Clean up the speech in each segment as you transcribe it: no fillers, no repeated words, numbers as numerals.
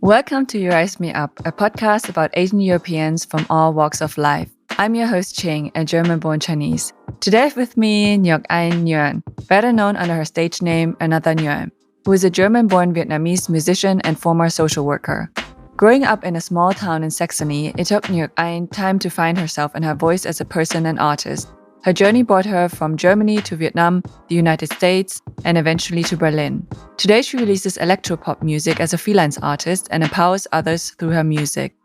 Welcome to You Rise Me Up, a podcast about Asian Europeans from all walks of life. I'm your host Ching, a German-born Chinese. Today I have with me Ngoc Anh Nguyen, better known under her stage name ANOTHER Nguyen, who is a German-born Vietnamese musician and former social worker. Growing up in a small town in Saxony, it took Ngoc Anh time to find herself and her voice as a person and artist. Her journey brought her from Germany to Vietnam, the United States, and eventually to Berlin. Today she releases electropop music as a freelance artist and empowers others through her music.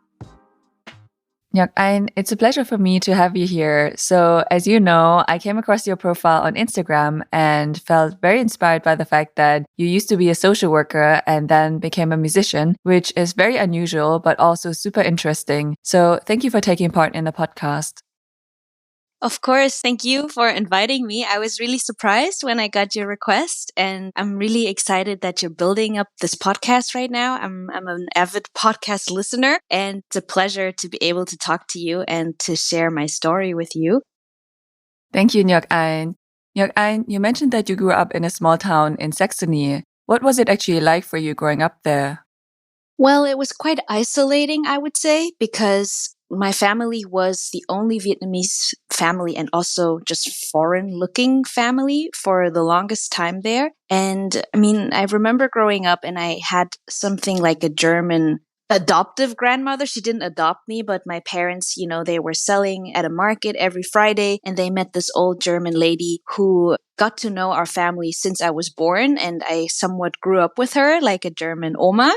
Ngoc Anh, it's a pleasure for me to have you here. So, as you know, I came across your profile on Instagram and felt very inspired by the fact that you used to be a social worker and then became a musician, which is very unusual, but also super interesting. So, thank you for taking part in the podcast. Of course, thank you for inviting me. I was really surprised when I got your request, and I'm really excited that you're building up this podcast right now. I'm an avid podcast listener, and it's a pleasure to be able to talk to you and to share my story with you. Thank you, Ngoc Anh. Ngoc Anh, you mentioned that you grew up in a small town in Saxony. What was it actually like for you growing up there? Well, it was quite isolating, I would say, because my family was the only Vietnamese family and also just foreign looking family for the longest time there. And I remember growing up and I had something like a German adoptive grandmother. She didn't adopt me, but my parents, they were selling at a market every Friday and they met this old German lady who got to know our family since I was born. And I somewhat grew up with her like a German Oma.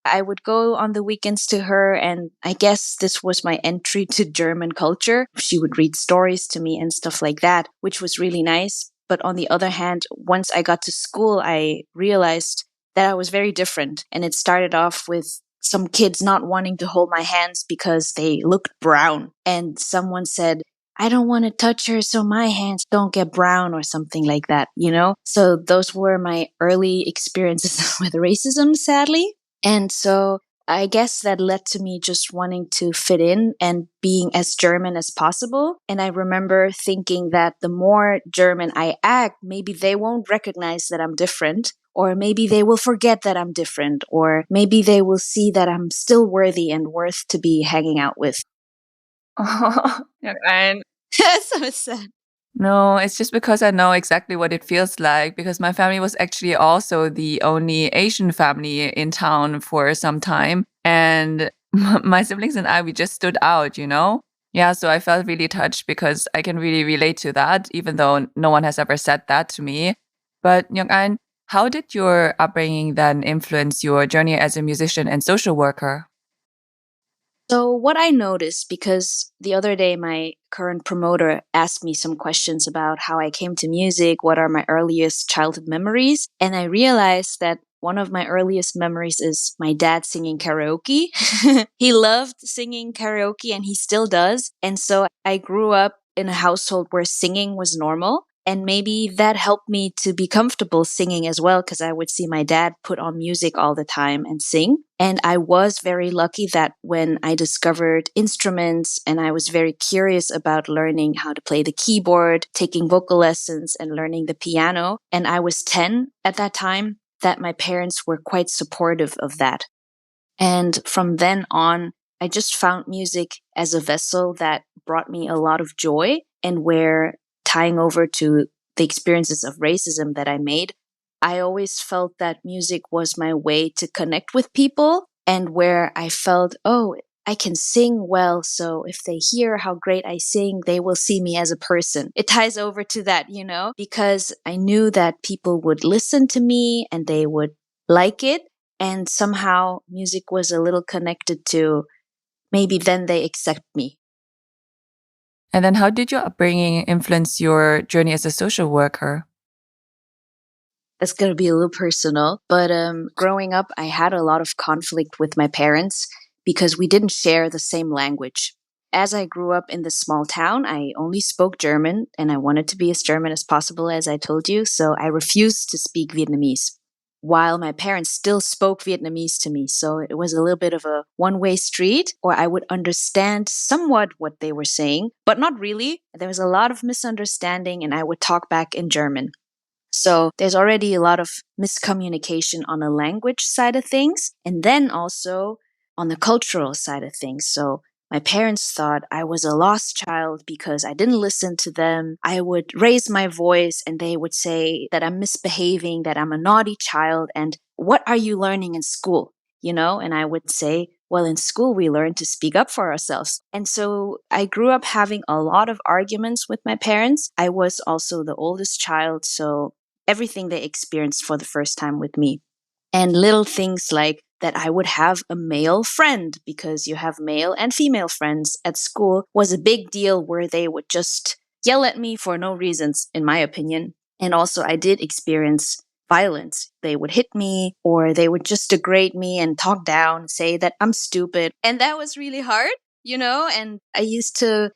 I would go on the weekends to her, and I guess this was my entry to German culture. She would read stories to me and stuff like that, which was really nice. But on the other hand, once I got to school, I realized that I was very different. And it started off with some kids not wanting to hold my hands because they looked brown. And someone said, I don't want to touch her, so my hands don't get brown or something like that. So those were my early experiences with racism, sadly. And so I guess that led to me just wanting to fit in and being as German as possible. And I remember thinking that the more German I act, maybe they won't recognize that I'm different, or maybe they will forget that I'm different, or maybe they will see that I'm still worthy and worth to be hanging out with. Oh, and So sad. no, it's just because I know exactly what it feels like, because my family was actually also the only Asian family in town for some time. And my siblings and I, we just stood out. Yeah, so I felt really touched because I can really relate to that, even though no one has ever said that to me. But Ngoc Anh, how did your upbringing then influence your journey as a musician and social worker? So what I noticed, because the other day my current promoter asked me some questions about how I came to music, what are my earliest childhood memories, and I realized that one of my earliest memories is my dad singing karaoke. He loved singing karaoke and he still does. And so I grew up in a household where singing was normal. And maybe that helped me to be comfortable singing as well, because I would see my dad put on music all the time and sing. And I was very lucky that when I discovered instruments and I was very curious about learning how to play the keyboard, taking vocal lessons and learning the piano, and I was 10 at that time, that my parents were quite supportive of that. And from then on, I just found music as a vessel that brought me a lot of joy, and where, tying over to the experiences of racism that I made, I always felt that music was my way to connect with people, and where I felt, oh, I can sing well, so if they hear how great I sing, they will see me as a person. It ties over to that, because I knew that people would listen to me and they would like it, and somehow music was a little connected to maybe then they accept me. And then how did your upbringing influence your journey as a social worker? That's going to be a little personal, but growing up, I had a lot of conflict with my parents because we didn't share the same language. As I grew up in this small town, I only spoke German, and I wanted to be as German as possible, as I told you, so I refused to speak Vietnamese, while my parents still spoke Vietnamese to me. So it was a little bit of a one-way street, or I would understand somewhat what they were saying, but not really. There was a lot of misunderstanding, and I would talk back in German. So there's already a lot of miscommunication on the language side of things, and then also on the cultural side of things. So my parents thought I was a lost child because I didn't listen to them. I would raise my voice and they would say that I'm misbehaving, that I'm a naughty child, and what are you learning in school? And I would say, well, in school, we learn to speak up for ourselves. And so I grew up having a lot of arguments with my parents. I was also the oldest child, so everything they experienced for the first time with me. And little things like that I would have a male friend, because you have male and female friends at school, was a big deal, where they would just yell at me for no reasons, in my opinion. And also, I did experience violence. They would hit me, or they would just degrade me and talk down, say that I'm stupid. And that was really hard, and I used to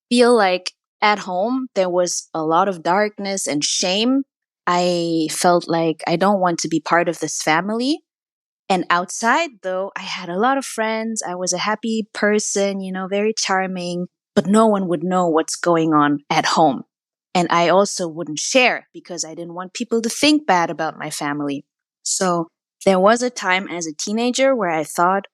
feel like at home there was a lot of darkness and shame. I felt like I don't want to be part of this family. And outside, though, I had a lot of friends. I was a happy person, very charming, but no one would know what's going on at home. And I also wouldn't share because I didn't want people to think bad about my family. So there was a time as a teenager where I thought,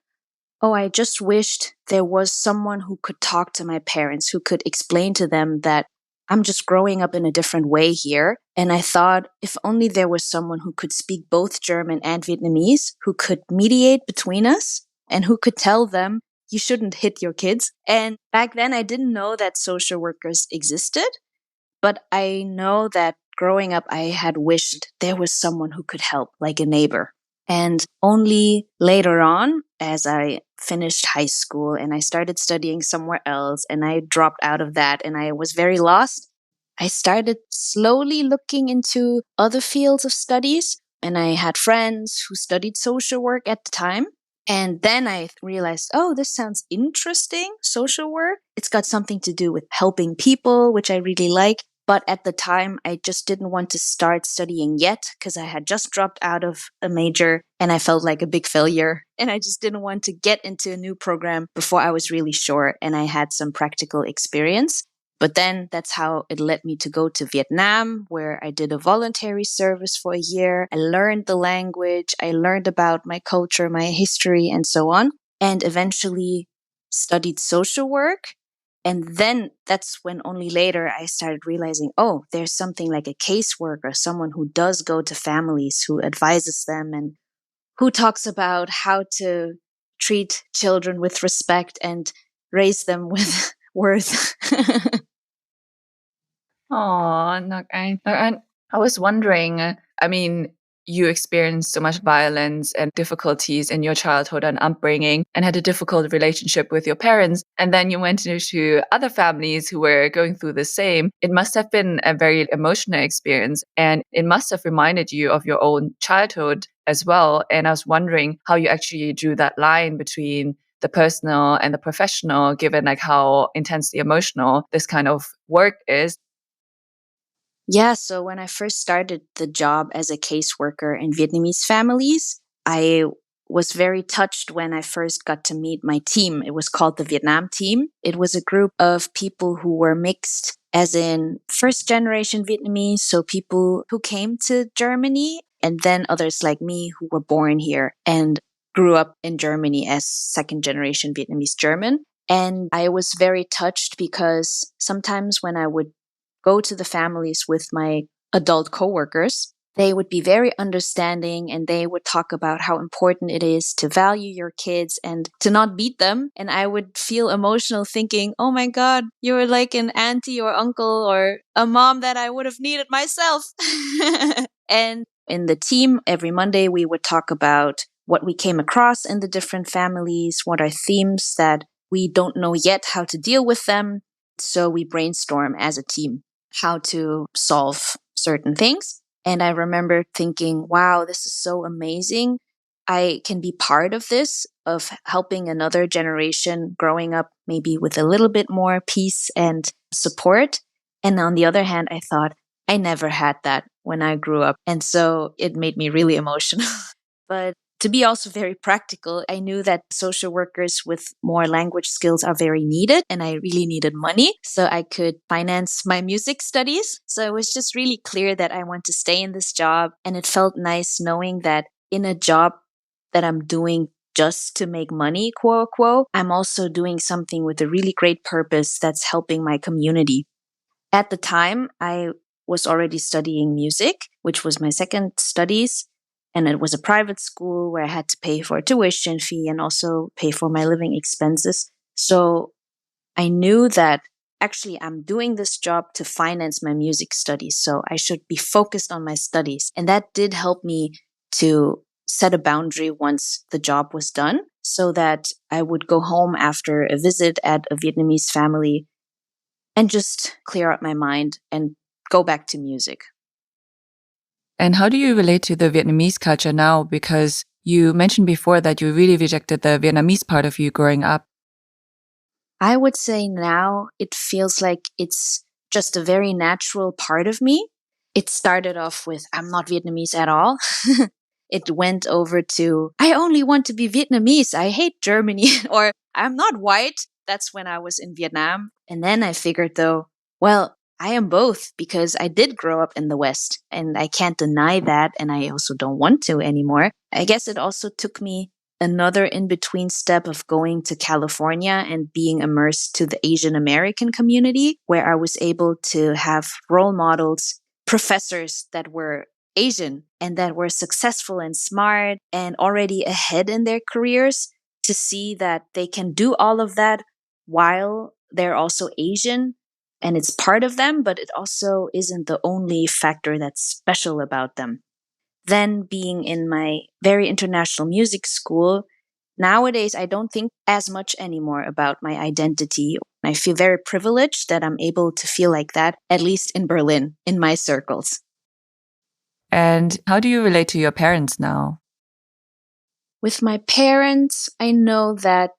oh, I just wished there was someone who could talk to my parents, who could explain to them that I'm just growing up in a different way here. And I thought, if only there was someone who could speak both German and Vietnamese, who could mediate between us and who could tell them, you shouldn't hit your kids. And back then, I didn't know that social workers existed, but I know that growing up, I had wished there was someone who could help, like a neighbor. And only later on, as I finished high school and I started studying somewhere else and I dropped out of that and I was very lost, I started slowly looking into other fields of studies. And I had friends who studied social work at the time. And then I realized, oh, this sounds interesting, social work. It's got something to do with helping people, which I really like. But at the time, I just didn't want to start studying yet because I had just dropped out of a major and I felt like a big failure. And I just didn't want to get into a new program before I was really sure and I had some practical experience. But then that's how it led me to go to Vietnam, where I did a voluntary service for a year. I learned the language, I learned about my culture, my history, and so on, and eventually studied social work. And then that's when only later I started realizing, oh, there's something like a caseworker, someone who does go to families, who advises them and who talks about how to treat children with respect and raise them with worth. Oh, Ngoc Anh. Ngoc Anh, I was wondering, I mean, you experienced so much violence and difficulties in your childhood and upbringing and had a difficult relationship with your parents. And then you went into other families who were going through the same. It must have been a very emotional experience and it must have reminded you of your own childhood as well. And I was wondering how you actually drew that line between the personal and the professional, given like how intensely emotional this kind of work is. Yeah, so when I first started the job as a caseworker in Vietnamese families, I was very touched when I first got to meet my team. It was called the Vietnam team. It was a group of people who were mixed, as in first generation Vietnamese, so people who came to Germany, and then others like me who were born here and grew up in Germany as second generation Vietnamese German. And I was very touched because sometimes when I would go to the families with my adult coworkers, they would be very understanding and they would talk about how important it is to value your kids and to not beat them. And I would feel emotional thinking, oh my God, you're like an auntie or uncle or a mom that I would have needed myself. And in the team, every Monday, we would talk about what we came across in the different families, what are themes that we don't know yet how to deal with them. So we brainstorm as a team how to solve certain things. And I remember thinking, wow, this is so amazing. I can be part of this, of helping another generation growing up maybe with a little bit more peace and support. And on the other hand, I thought, I never had that when I grew up. And so it made me really emotional. But to be also very practical, I knew that social workers with more language skills are very needed, and I really needed money so I could finance my music studies. So it was just really clear that I want to stay in this job. And it felt nice knowing that in a job that I'm doing just to make money, quote unquote, I'm also doing something with a really great purpose that's helping my community. At the time, I was already studying music, which was my second studies. And it was a private school where I had to pay for a tuition fee and also pay for my living expenses. So I knew that actually I'm doing this job to finance my music studies. So I should be focused on my studies. And that did help me to set a boundary once the job was done so that I would go home after a visit at a Vietnamese family and just clear out my mind and go back to music. And how do you relate to the Vietnamese culture now? Because you mentioned before that you really rejected the Vietnamese part of you growing up. I would say now it feels like it's just a very natural part of me. It started off with, I'm not Vietnamese at all. It went over to, I only want to be Vietnamese. I hate Germany. Or I'm not white. That's when I was in Vietnam. And then I figured though, well, I am both because I did grow up in the West and I can't deny that. And I also don't want to anymore. I guess it also took me another in between step of going to California and being immersed to the Asian American community, where I was able to have role models, professors that were Asian and that were successful and smart and already ahead in their careers, to see that they can do all of that while they're also Asian. And it's part of them, but it also isn't the only factor that's special about them. Then being in my very international music school, nowadays I don't think as much anymore about my identity. I feel very privileged that I'm able to feel like that, at least in Berlin, in my circles. And how do you relate to your parents now? With my parents, I know that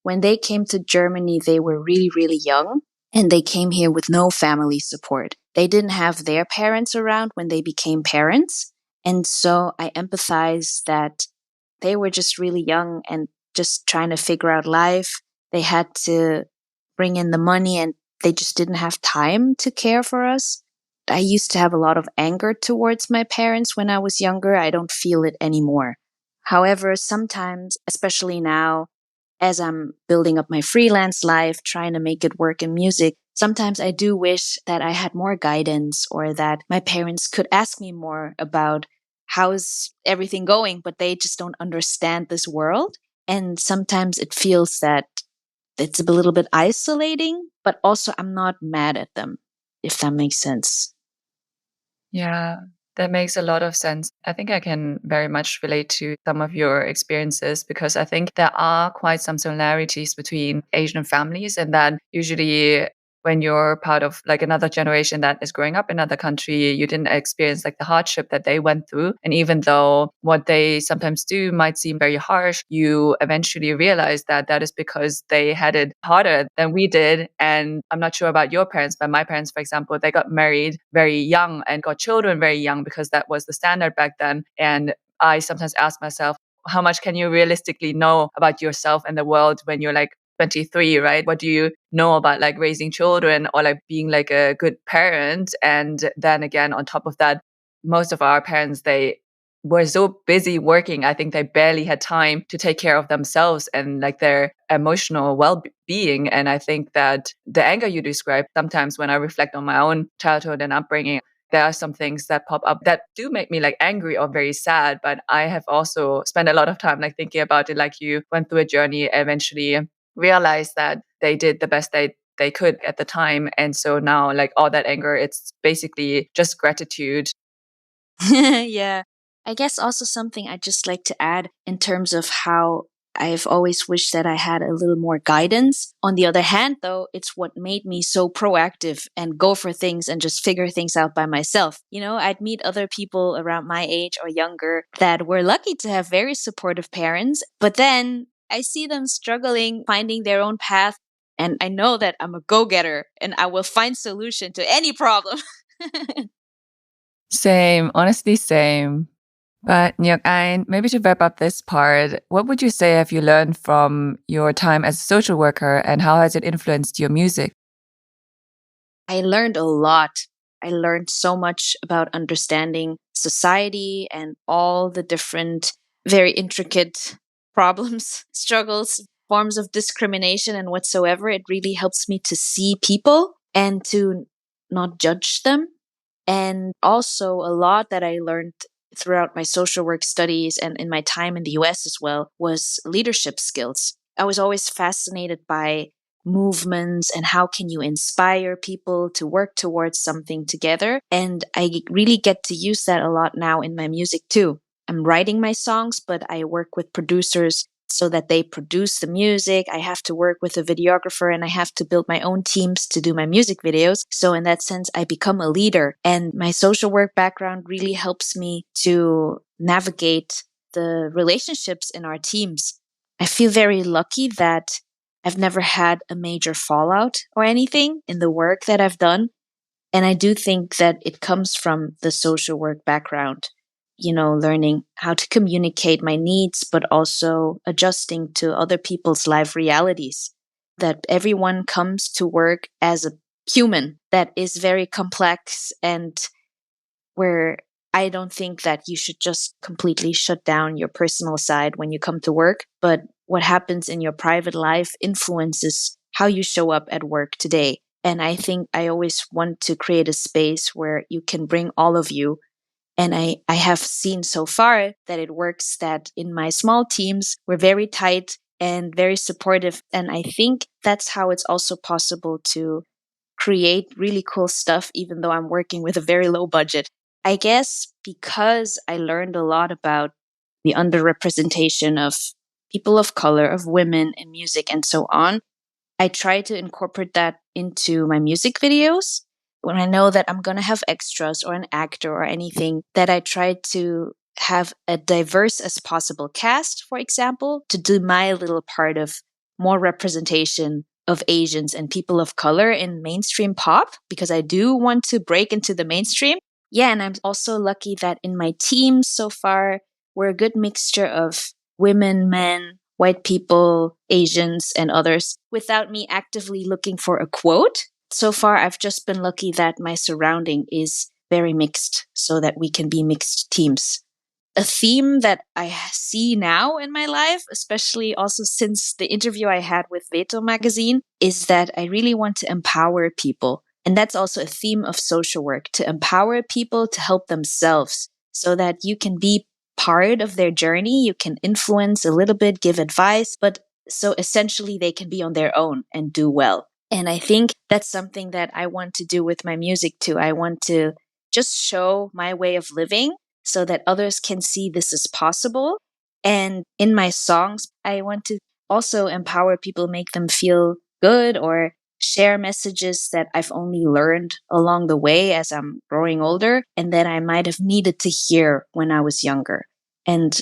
when they came to Germany, they were really, really young and they came here with no family support. They didn't have their parents around when they became parents. And so I empathize that they were just really young and just trying to figure out life. They had to bring in the money and they just didn't have time to care for us. I used to have a lot of anger towards my parents when I was younger. I don't feel it anymore. However, sometimes, especially now, as I'm building up my freelance life, trying to make it work in music, sometimes I do wish that I had more guidance or that my parents could ask me more about how's everything going, but they just don't understand this world. And sometimes it feels that it's a little bit isolating, but also I'm not mad at them, if that makes sense. Yeah, that makes a lot of sense. I think I can very much relate to some of your experiences because I think there are quite some similarities between Asian families, and that usually when you're part of like another generation that is growing up in another country, you didn't experience like the hardship that they went through. And even though what they sometimes do might seem very harsh, you eventually realize that that is because they had it harder than we did. And I'm not sure about your parents, but my parents, for example, they got married very young and got children very young because that was the standard back then. And I sometimes ask myself, how much can you realistically know about yourself and the world when you're like 23, right? What do you know about like raising children or like being like a good parent? And then again, on top of that, most of our parents, they were so busy working. I think they barely had time to take care of themselves and like their emotional well-being. And I think that the anger you describe, sometimes when I reflect on my own childhood and upbringing, there are some things that pop up that do make me like angry or very sad. But I have also spent a lot of time like thinking about it, like you went through a journey, eventually realized that they did the best they could at the time. And so now like all that anger, it's basically just gratitude. Yeah. I guess also something I'd just like to add in terms of how I've always wished that I had a little more guidance. On the other hand, though, it's what made me so proactive and go for things and just figure things out by myself. You know, I'd meet other people around my age or younger that were lucky to have very supportive parents, but then I see them struggling, finding their own path. And I know that I'm a go getter and I will find solution to any problem. Same, honestly, same. But Ngoc Anh, maybe to wrap up this part, what would you say have you learned from your time as a social worker and how has it influenced your music? I learned a lot. I learned so much about understanding society and all the different, very intricate problems, struggles, forms of discrimination, and whatsoever. It really helps me to see people and to not judge them. And also, a lot that I learned throughout my social work studies and in my time in the US as well was leadership skills. I was always fascinated by movements and how can you inspire people to work towards something together. And I really get to use that a lot now in my music too. I'm writing my songs, but I work with producers so that they produce the music. I have to work with a videographer and I have to build my own teams to do my music videos. So in that sense, I become a leader, and my social work background really helps me to navigate the relationships in our teams. I feel very lucky that I've never had a major fallout or anything in the work that I've done. And I do think that it comes from the social work background, learning how to communicate my needs, but also adjusting to other people's life realities. That everyone comes to work as a human that is very complex, and where I don't think that you should just completely shut down your personal side when you come to work, but what happens in your private life influences how you show up at work today. And I think I always want to create a space where you can bring all of you. And I have seen so far that it works, that in my small teams, we're very tight and very supportive. And I think that's how it's also possible to create really cool stuff, even though I'm working with a very low budget. I guess because I learned a lot about the underrepresentation of people of color, of women in music, and so on, I try to incorporate that into my music videos. When I know that I'm going to have extras or an actor or anything, that I try to have a diverse as possible cast, for example, to do my little part of more representation of Asians and people of color in mainstream pop, because I do want to break into the mainstream. Yeah, and I'm also lucky that in my team so far, we're a good mixture of women, men, white people, Asians, and others, without me actively looking for a quote. So far, I've just been lucky that my surrounding is very mixed so that we can be mixed teams. A theme that I see now in my life, especially also since the interview I had with Veto magazine, is that I really want to empower people. And that's also a theme of social work, to empower people to help themselves so that you can be part of their journey. You can influence a little bit, give advice, but so essentially they can be on their own and do well. And I think that's something that I want to do with my music too. I want to just show my way of living so that others can see this is possible. And in my songs, I want to also empower people, make them feel good, or share messages that I've only learned along the way as I'm growing older and that I might have needed to hear when I was younger. And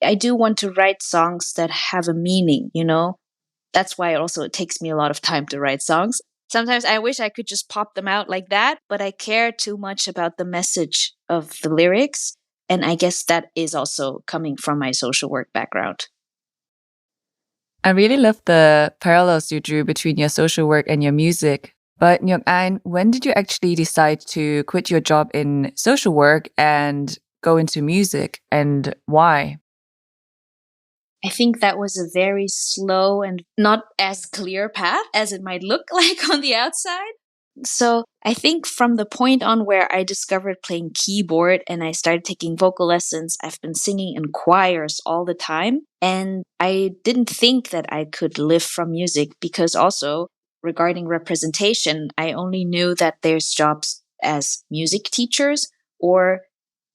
I do want to write songs that have a meaning. That's why also it takes me a lot of time to write songs. Sometimes I wish I could just pop them out like that, but I care too much about the message of the lyrics. And I guess that is also coming from my social work background. I really love the parallels you drew between your social work and your music. But Ngoc Anh, when did you actually decide to quit your job in social work and go into music, and why? I think that was a very slow and not as clear path as it might look like on the outside. So I think from the point on where I discovered playing keyboard and I started taking vocal lessons, I've been singing in choirs all the time. And I didn't think that I could live from music, because also regarding representation, I only knew that there's jobs as music teachers or,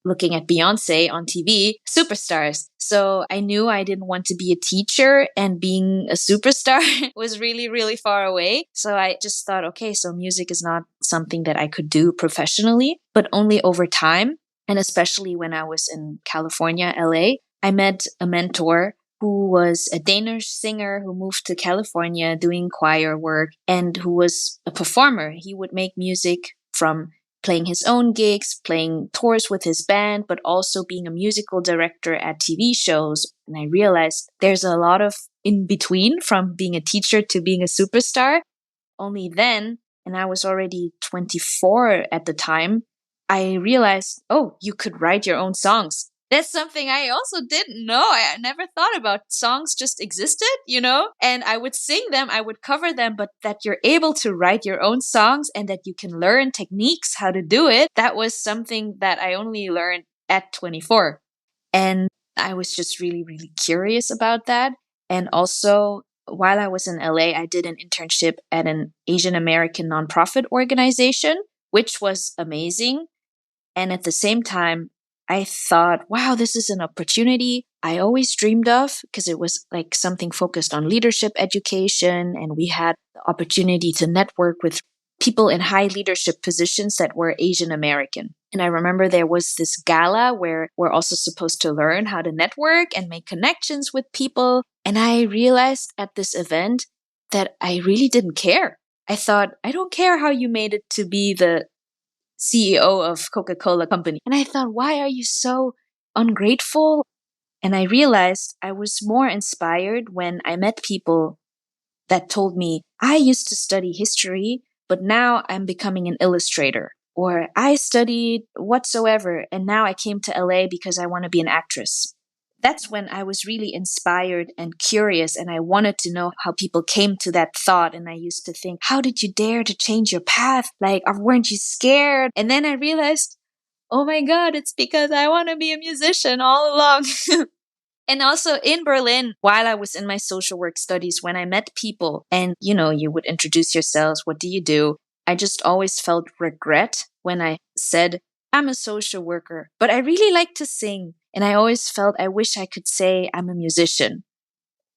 looking at Beyonce on TV, superstars. So I knew I didn't want to be a teacher, and being a superstar was really, really far away. So I just thought, okay, so music is not something that I could do professionally, but only over time. And especially when I was in California, LA, I met a mentor who was a Danish singer who moved to California doing choir work and who was a performer. He would make music from playing his own gigs, playing tours with his band, but also being a musical director at TV shows. And I realized there's a lot of in between from being a teacher to being a superstar. Only then, and I was already 24 at the time, I realized, oh, you could write your own songs. That's something I also didn't know. I never thought about. Songs just existed, and I would sing them, I would cover them, but that you're able to write your own songs and that you can learn techniques how to do it, that was something that I only learned at 24. And I was just really, really curious about that. And also, while I was in LA, I did an internship at an Asian American nonprofit organization, which was amazing. And at the same time, I thought, wow, this is an opportunity I always dreamed of, because it was like something focused on leadership education. And we had the opportunity to network with people in high leadership positions that were Asian American. And I remember there was this gala where we're also supposed to learn how to network and make connections with people. And I realized at this event that I really didn't care. I thought, I don't care how you made it to be the CEO of Coca-Cola Company. And I thought, why are you so ungrateful? And I realized I was more inspired when I met people that told me, I used to study history, but now I'm becoming an illustrator. Or I studied whatsoever, and now I came to LA because I want to be an actress. That's when I was really inspired and curious, and I wanted to know how people came to that thought. And I used to think, how did you dare to change your path? Like, weren't you scared? And then I realized, oh my God, it's because I want to be a musician all along. And also in Berlin, while I was in my social work studies, when I met people and, you would introduce yourselves, what do you do? I just always felt regret when I said, I'm a social worker, but I really like to sing. And I always felt I wish I could say I'm a musician.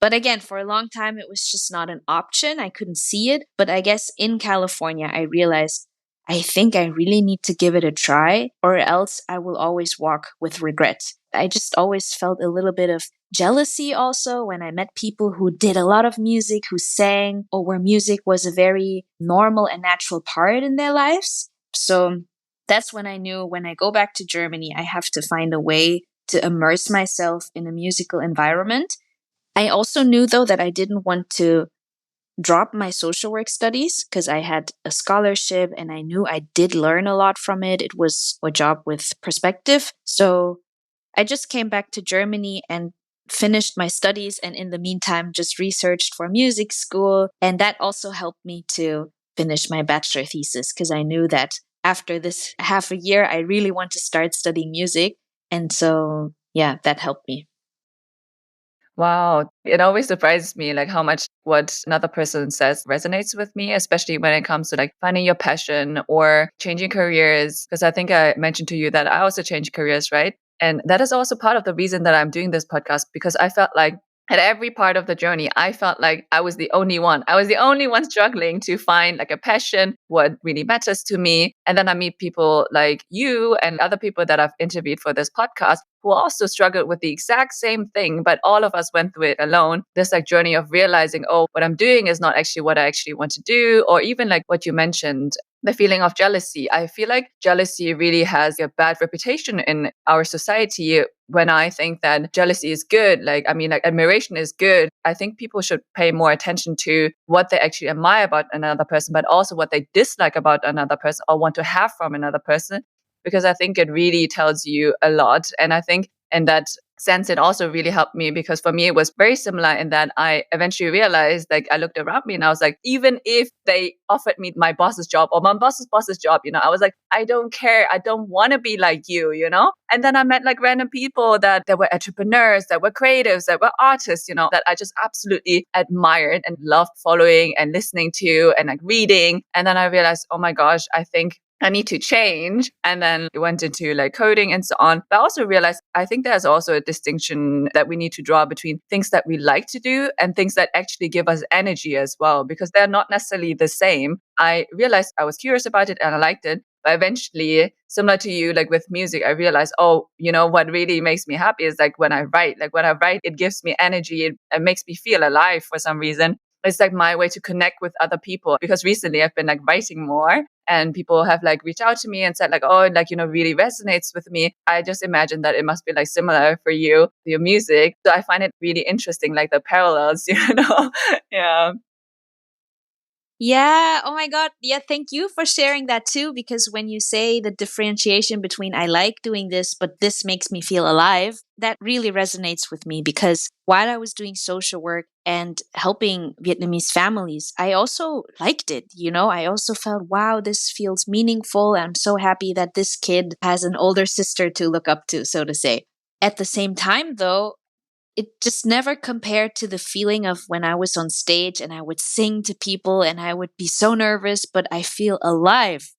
But again, for a long time, it was just not an option. I couldn't see it. But I guess in California, I realized I think I really need to give it a try, or else I will always walk with regret. I just always felt a little bit of jealousy also when I met people who did a lot of music, who sang, or where music was a very normal and natural part in their lives. So that's when I knew, when I go back to Germany, I have to find a way to immerse myself in a musical environment. I also knew, though, that I didn't want to drop my social work studies because I had a scholarship and I knew I did learn a lot from it. It was a job with perspective. So I just came back to Germany and finished my studies, and in the meantime just researched for music school. And that also helped me to finish my bachelor thesis, because I knew that after this half a year, I really want to start studying music. And so, yeah, that helped me. Wow. It always surprises me like how much what another person says resonates with me, especially when it comes to like finding your passion or changing careers. Because I think I mentioned to you that I also changed careers, right? And that is also part of the reason that I'm doing this podcast, because I felt like at every part of the journey, I felt like I was the only one. I was the only one struggling to find like a passion, what really matters to me. And then I meet people like you and other people that I've interviewed for this podcast who also struggled with the exact same thing, but all of us went through it alone. This like journey of realizing, oh, what I'm doing is not actually what I actually want to do, or even like what you mentioned, the feeling of jealousy. I feel like jealousy really has a bad reputation in our society, when I think that jealousy is good. Like, I mean, like admiration is good. I think people should pay more attention to what they actually admire about another person, but also what they dislike about another person or want to have from another person, because I think it really tells you a lot. And I think in that sense, it also really helped me, because for me, it was very similar in that I eventually realized, like, I looked around me and I was like, even if they offered me my boss's job or my boss's job, I was like, I don't care. I don't want to be like you. And then I met like random people that were entrepreneurs, that were creatives, that were artists, that I just absolutely admired and loved following and listening to and like reading. And then I realized, oh my gosh, I think I need to change. And then it went into like coding and so on. But I also realized I think there's also a distinction that we need to draw between things that we like to do and things that actually give us energy as well, because they're not necessarily the same. I realized I was curious about it and I liked it. But eventually, similar to you, like with music, I realized, oh, what really makes me happy is like when I write. Like when I write, it gives me energy. It makes me feel alive for some reason. It's like my way to connect with other people, because recently I've been like writing more and people have like reached out to me and said like, oh, like, really resonates with me. I just imagine that it must be like similar for you, your music. So I find it really interesting, like the parallels, Yeah. Yeah. Oh my God. Yeah. Thank you for sharing that too. Because when you say the differentiation between I like doing this, but this makes me feel alive, that really resonates with me. Because while I was doing social work and helping Vietnamese families, I also liked it. I also felt, wow, this feels meaningful. I'm so happy that this kid has an older sister to look up to, so to say. At the same time, though, it just never compared to the feeling of when I was on stage and I would sing to people and I would be so nervous, but I feel alive.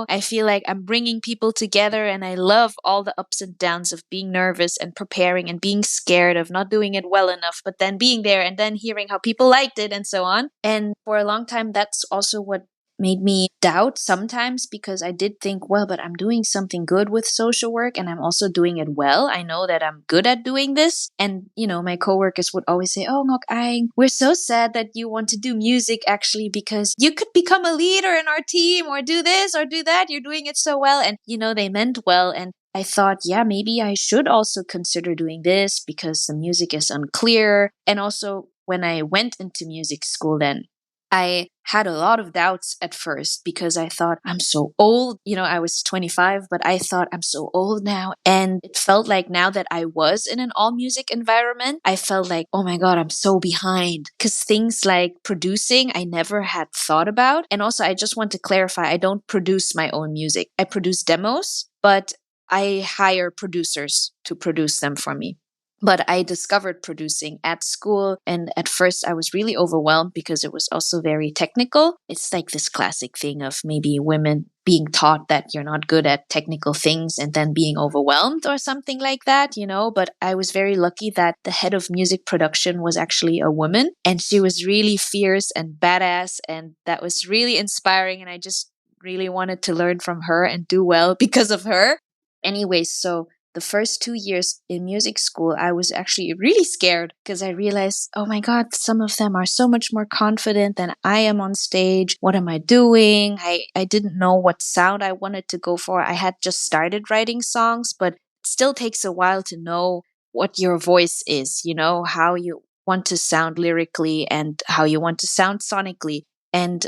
I feel like I'm bringing people together, and I love all the ups and downs of being nervous and preparing and being scared of not doing it well enough, but then being there and then hearing how people liked it and so on. And for a long time, that's also what made me doubt sometimes, because I did think, well, but I'm doing something good with social work and I'm also doing it well. I know that I'm good at doing this. And, my coworkers would always say, oh, Ngoc Anh, we're so sad that you want to do music actually, because you could become a leader in our team or do this or do that. You're doing it so well. And, they meant well. And I thought, yeah, maybe I should also consider doing this because the music is unclear. And also, when I went into music school, then I had a lot of doubts at first because I thought I'm so old. I was 25, but I thought I'm so old now. And it felt like now that I was in an all music environment, I felt like, oh my God, I'm so behind. Because things like producing, I never had thought about. And also, I just want to clarify, I don't produce my own music. I produce demos, but I hire producers to produce them for me. But I discovered producing at school. And at first, I was really overwhelmed because it was also very technical. It's like this classic thing of maybe women being taught that you're not good at technical things and then being overwhelmed or something like that, But I was very lucky that the head of music production was actually a woman, and she was really fierce and badass. And that was really inspiring. And I just really wanted to learn from her and do well because of her. Anyways, so the first 2 years in music school, I was actually really scared because I realized, oh my God, some of them are so much more confident than I am on stage. What am I doing? I didn't know what sound I wanted to go for. I had just started writing songs, but it still takes a while to know what your voice is, how you want to sound lyrically and how you want to sound sonically. And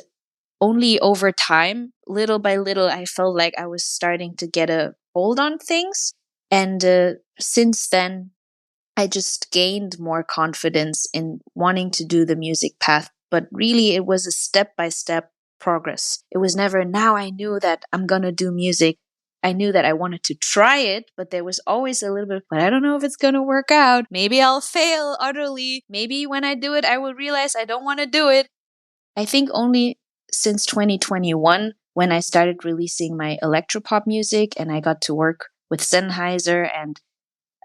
only over time, little by little, I felt like I was starting to get a hold on things. And since then, I just gained more confidence in wanting to do the music path. But really, it was a step by step progress. It was never, now I knew that I'm going to do music. I knew that I wanted to try it, but there was always a little bit, but I don't know if it's going to work out. Maybe I'll fail utterly. Maybe when I do it, I will realize I don't want to do it. I think only since 2021, when I started releasing my electropop music and I got to work with Sennheiser and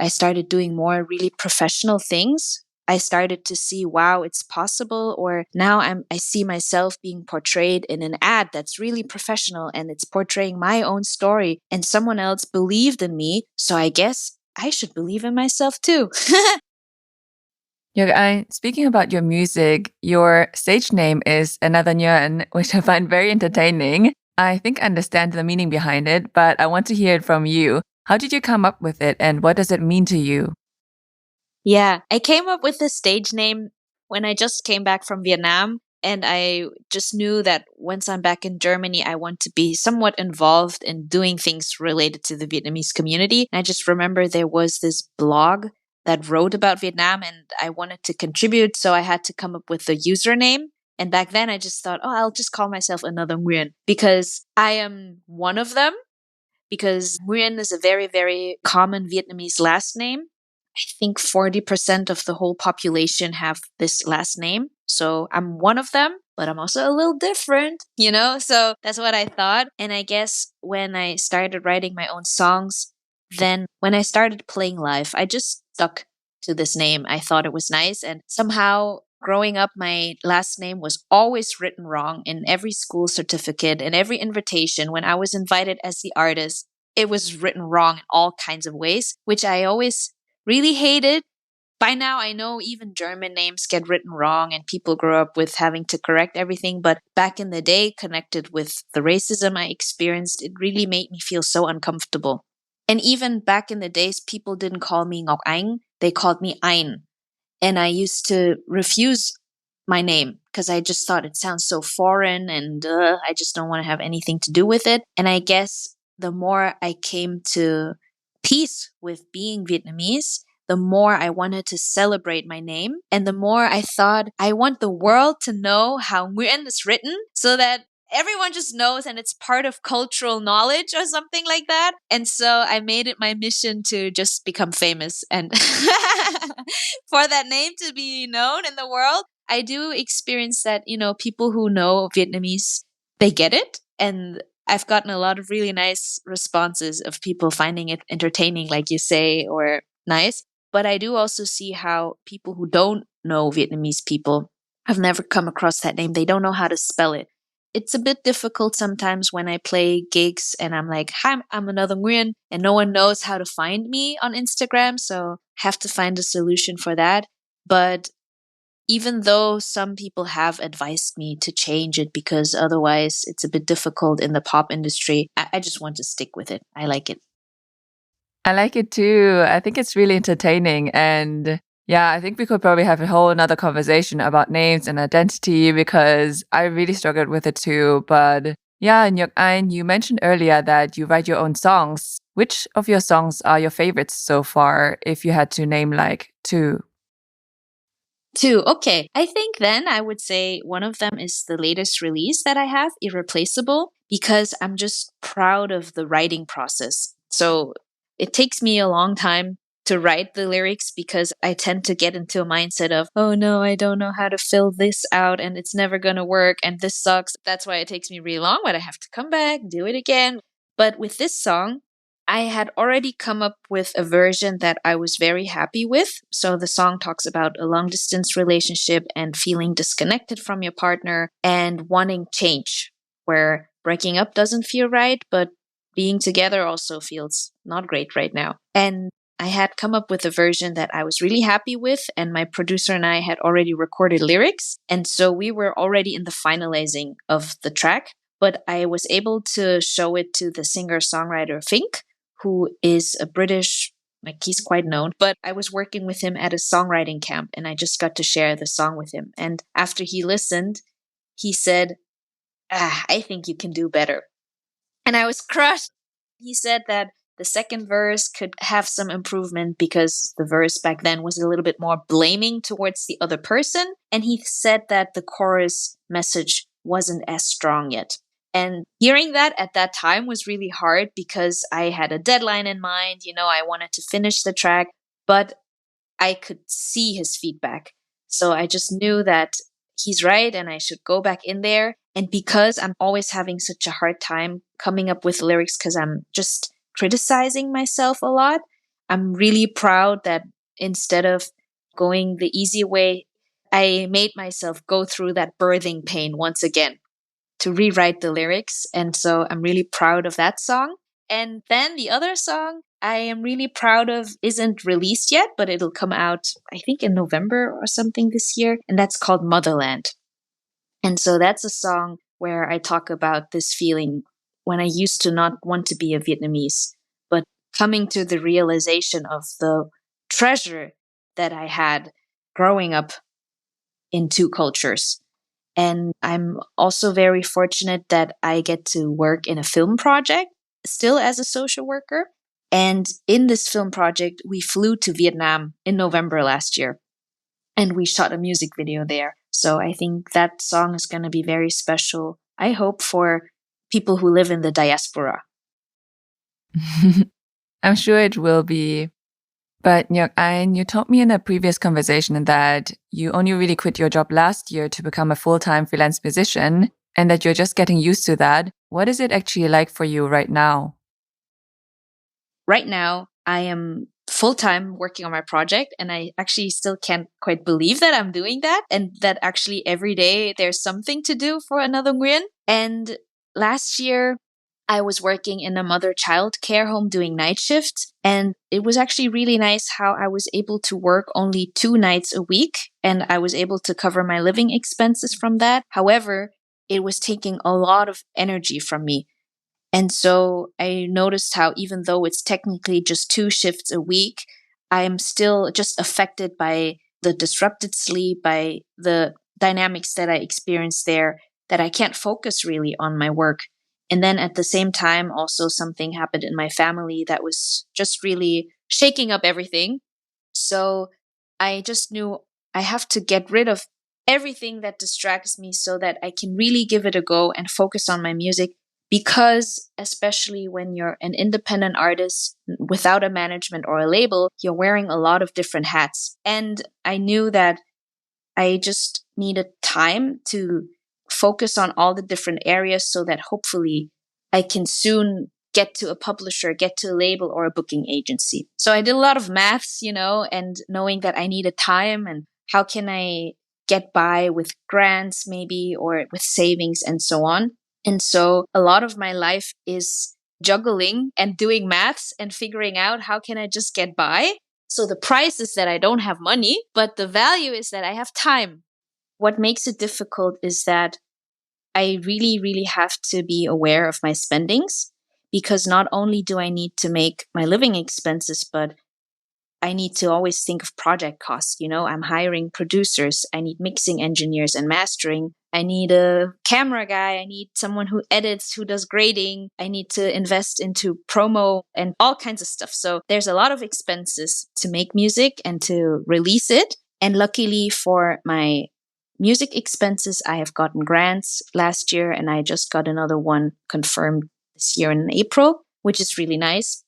I started doing more really professional things, I started to see, wow, it's possible. Or now I see myself being portrayed in an ad that's really professional and it's portraying my own story, and someone else believed in me. So I guess I should believe in myself too. Ngoc Anh, speaking about your music, your stage name is Another Nguyen, which I find very entertaining. I think I understand the meaning behind it, but I want to hear it from you. How did you come up with it, and what does it mean to you? Yeah, I came up with the stage name when I just came back from Vietnam. And I just knew that once I'm back in Germany, I want to be somewhat involved in doing things related to the Vietnamese community. And I just remember there was this blog that wrote about Vietnam and I wanted to contribute. So I had to come up with a username. And back then I just thought, oh, I'll just call myself Another Nguyen because I am one of them. Because Nguyen is a very, very common Vietnamese last name. I think 40% of the whole population have this last name. So I'm one of them, but I'm also a little different, So that's what I thought. And I guess when I started writing my own songs, then when I started playing live, I just stuck to this name. I thought it was nice. And somehow growing up, my last name was always written wrong in every school certificate and every invitation. When I was invited as the artist, it was written wrong in all kinds of ways, which I always really hated. By now, I know even German names get written wrong and people grow up with having to correct everything. But back in the day, connected with the racism I experienced, it really made me feel so uncomfortable. And even back in the days, people didn't call me Ngoc Anh, they called me Anh. And I used to refuse my name because I just thought it sounds so foreign and I just don't want to have anything to do with it. And I guess the more I came to peace with being Vietnamese, the more I wanted to celebrate my name. And the more I thought, I want the world to know how Nguyen is written so that everyone just knows and it's part of cultural knowledge or something like that. And so I made it my mission to just become famous and for that name to be known in the world. I do experience that, people who know Vietnamese, they get it. And I've gotten a lot of really nice responses of people finding it entertaining, like you say, or nice. But I do also see how people who don't know Vietnamese people have never come across that name. They don't know how to spell it. It's a bit difficult sometimes when I play gigs and I'm like, hi, I'm Another Nguyen, and no one knows how to find me on Instagram. So I have to find a solution for that. But even though some people have advised me to change it because otherwise it's a bit difficult in the pop industry, I just want to stick with it. I like it. I like it too. I think it's really entertaining. And yeah, I think we could probably have a whole another conversation about names and identity because I really struggled with it too. But yeah, Ngoc Anh, you mentioned earlier that you write your own songs. Which of your songs are your favorites so far, if you had to name like two? Two. Okay. I think then I would say one of them is the latest release that I have, Irreplaceable, because I'm just proud of the writing process. So it takes me a long time to write the lyrics because I tend to get into a mindset of, oh no, I don't know how to fill this out and it's never going to work and this sucks. That's why it takes me really long, but I have to come back, do it again. But with this song, I had already come up with a version that I was very happy with. So the song talks about a long distance relationship and feeling disconnected from your partner and wanting change, where breaking up doesn't feel right, but being together also feels not great right now. And I had come up with a version that I was really happy with, and my producer and I had already recorded lyrics. And so we were already in the finalizing of the track, but I was able to show it to the singer songwriter Fink, who is a British, like he's quite known, but I was working with him at a songwriting camp and I just got to share the song with him. And after he listened, he said, I think you can do better. And I was crushed. He said that the second verse could have some improvement because the verse back then was a little bit more blaming towards the other person. And he said that the chorus message wasn't as strong yet. And hearing that at that time was really hard because I had a deadline in mind. I wanted to finish the track, but I could see his feedback. So I just knew that he's right and I should go back in there. And because I'm always having such a hard time coming up with lyrics because I'm just criticizing myself a lot, I'm really proud that instead of going the easy way, I made myself go through that birthing pain once again to rewrite the lyrics. And so I'm really proud of that song. And then the other song I am really proud of isn't released yet, but it'll come out, I think, in November or something this year. And that's called Motherland. And so that's a song where I talk about this feeling when I used to not want to be a Vietnamese, but coming to the realization of the treasure that I had growing up in two cultures. And I'm also very fortunate that I get to work in a film project still as a social worker. And in this film project, we flew to Vietnam in November last year and we shot a music video there. So I think that song is going to be very special, I hope, for people who live in the diaspora. I'm sure it will be. But Ngoc Anh, you told me in a previous conversation that you only really quit your job last year to become a full-time freelance musician and that you're just getting used to that. What is it actually like for you right now? Right now, I am full-time working on my project and I actually still can't quite believe that I'm doing that and that actually every day there's something to do for Another Nguyen. And last year, I was working in a mother-child care home doing night shifts. And it was actually really nice how I was able to work only 2 nights a week and I was able to cover my living expenses from that. However, it was taking a lot of energy from me. And so I noticed how even though it's technically just 2 shifts a week, I'm still just affected by the disrupted sleep, by the dynamics that I experienced there, that I can't focus really on my work. And then at the same time, also something happened in my family that was just really shaking up everything. So I just knew I have to get rid of everything that distracts me so that I can really give it a go and focus on my music. Because, especially when you're an independent artist without a management or a label, you're wearing a lot of different hats. And I knew that I just needed time to focus on all the different areas so that hopefully I can soon get to a publisher, get to a label or a booking agency. So I did a lot of maths, and knowing that I needed time and how can I get by with grants maybe or with savings and so on. And so a lot of my life is juggling and doing maths and figuring out how can I just get by. So the price is that I don't have money, but the value is that I have time. What makes it difficult is that I really, really have to be aware of my spendings because not only do I need to make my living expenses, but I need to always think of project costs. I'm hiring producers. I need mixing engineers and mastering. I need a camera guy. I need someone who edits, who does grading. I need to invest into promo and all kinds of stuff. So there's a lot of expenses to make music and to release it. And luckily for my music expenses, I have gotten grants last year and I just got another one confirmed this year in April, which is really nice.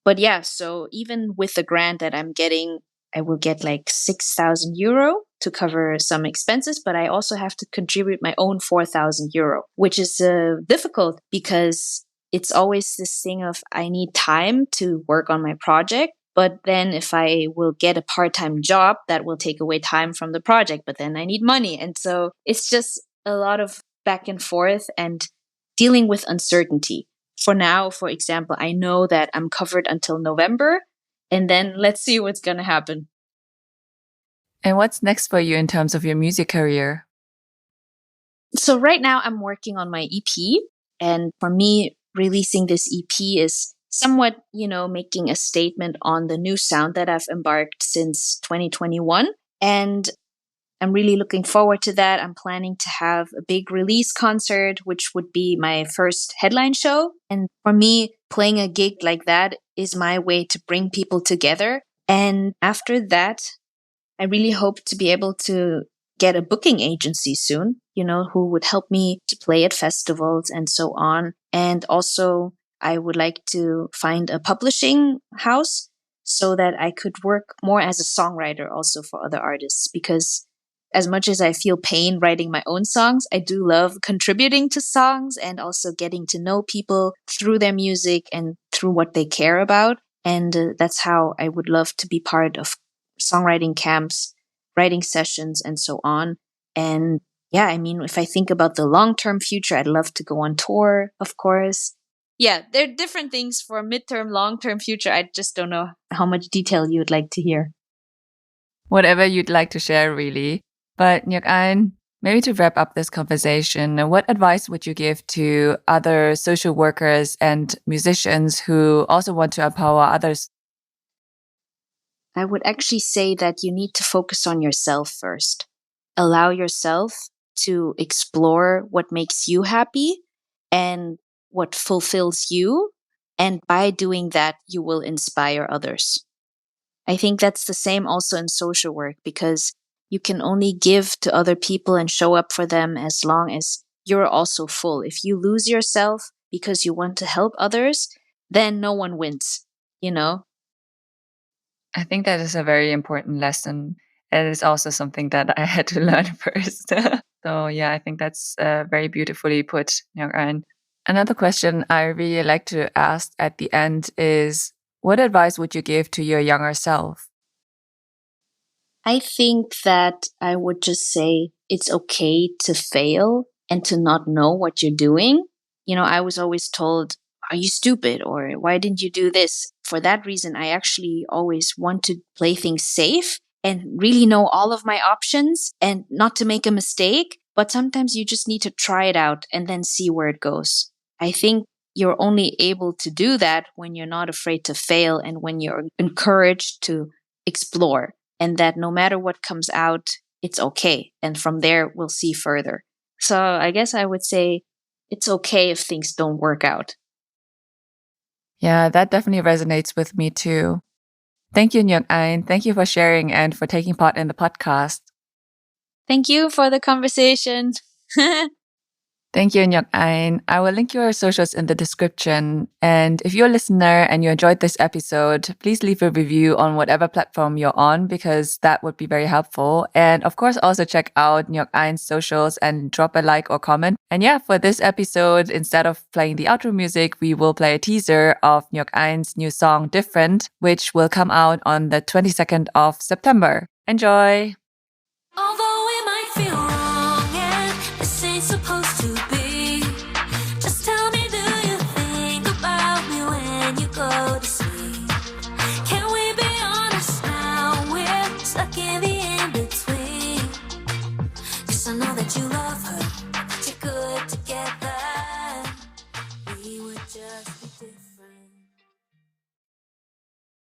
But yeah, so even with the grant that I'm getting, I will get like 6,000 euro to cover some expenses, but I also have to contribute my own 4,000 euro, which is difficult because it's always this thing of I need time to work on my project. But then if I will get a part-time job, that will take away time from the project, but then I need money. And so it's just a lot of back and forth and dealing with uncertainty. For now, for example, I know that I'm covered until November, and then let's see what's going to happen. And what's next for you in terms of your music career? So right now I'm working on my EP, and for me, releasing this EP is somewhat, making a statement on the new sound that I've embarked since 2021. And I'm really looking forward to that. I'm planning to have a big release concert, which would be my first headline show. And for me, playing a gig like that is my way to bring people together. And after that, I really hope to be able to get a booking agency soon, who would help me to play at festivals and so on. And also, I would like to find a publishing house so that I could work more as a songwriter also for other artists. Because as much as I feel pain writing my own songs, I do love contributing to songs and also getting to know people through their music and through what they care about. And that's how I would love to be part of songwriting camps, writing sessions, and so on. And yeah, I mean, if I think about the long-term future, I'd love to go on tour, of course. Yeah, there are different things for midterm, long-term future. I just don't know how much detail you would like to hear. Whatever you'd like to share, really. But Ngoc Anh, maybe to wrap up this conversation, what advice would you give to other social workers and musicians who also want to empower others? I would actually say that you need to focus on yourself first. Allow yourself to explore what makes you happy and what fulfills you. And by doing that, you will inspire others. I think that's the same also in social work because you can only give to other people and show up for them as long as you're also full. If you lose yourself because you want to help others, then no one wins, I think that is a very important lesson. It is also something that I had to learn first. So yeah, I think that's very beautifully put, Ngoc Anh. Another question I really like to ask at the end is, what advice would you give to your younger self? I think that I would just say it's okay to fail and to not know what you're doing. I was always told, are you stupid? Or why didn't you do this? For that reason, I actually always want to play things safe and really know all of my options and not to make a mistake. But sometimes you just need to try it out and then see where it goes. I think you're only able to do that when you're not afraid to fail and when you're encouraged to explore, and that no matter what comes out, it's okay. And from there, we'll see further. So I guess I would say it's okay if things don't work out. Yeah, that definitely resonates with me too. Thank you, Ngoc Anh. Thank you for sharing and for taking part in the podcast. Thank you for the conversation. Thank you, Ngoc Anh. I will link your socials in the description. And if you're a listener and you enjoyed this episode, please leave a review on whatever platform you're on, because that would be very helpful. And of course, also check out Ngoc Anh's socials and drop a like or comment. And yeah, for this episode, instead of playing the outro music, we will play a teaser of Ngoc Anh's new song, Different, which will come out on the 22nd of September. Enjoy! Although it might feel